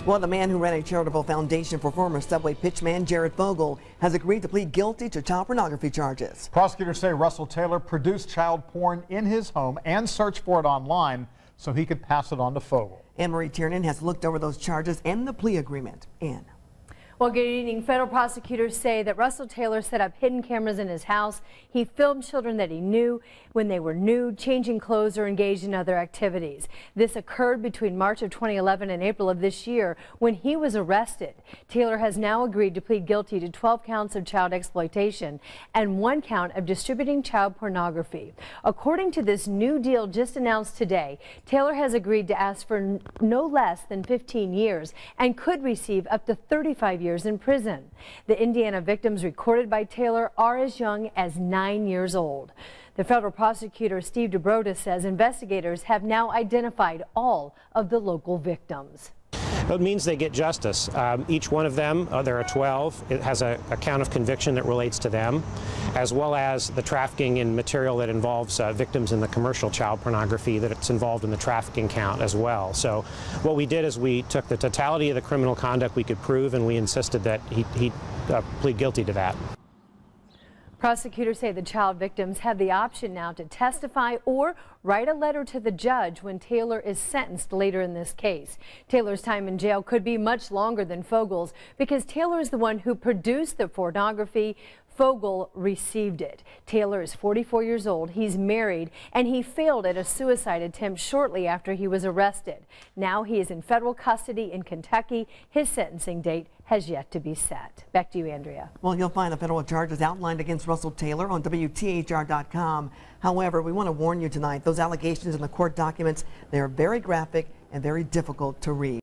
Well, the man who ran a charitable foundation for former Subway pitchman Jared Fogle has agreed to plead guilty to child pornography charges. Prosecutors say Russell Taylor produced child porn in his home and searched for it online so he could pass it on to Fogle. Anne-Marie Tiernan has looked over those charges and the plea agreement. Anne. Well, good evening. Federal prosecutors say that Russell Taylor set up hidden cameras in his house. He filmed children that he knew when they were nude, changing clothes, or engaged in other activities. This occurred between March of 2011 and April of this year when he was arrested. Taylor has now agreed to plead guilty to 12 counts of child exploitation and 1 count of distributing child pornography. According to this new deal just announced today, Taylor has agreed to ask for no less than 15 years and could receive up to 35 years in prison. The Indiana victims recorded by Taylor are as young as 9 years old. The federal prosecutor Steve DeBroda says investigators have now identified all of the local victims. It means they get justice. Each one of them, there are 12, it has a count of conviction that relates to them, as well as the trafficking in material that involves victims in the commercial child pornography that's involved in the trafficking count as well. So what we did is we took the totality of the criminal conduct we could prove, and we insisted that he plead guilty to that. Prosecutors say the child victims have the option now to testify or write a letter to the judge when Taylor is sentenced later in this case. Taylor's time in jail could be much longer than Fogle's because Taylor is the one who produced the pornography. Fogle received it. Taylor is 44 years old. He's married, and he failed at a suicide attempt shortly after he was arrested. Now he is in federal custody in Kentucky. His sentencing date has yet to be set. Back to you, Andrea. Well, you'll find the federal charges outlined against Russell Taylor on WTHR.com. However, we want to warn you tonight, those allegations in the court documents, they are very graphic and very difficult to read.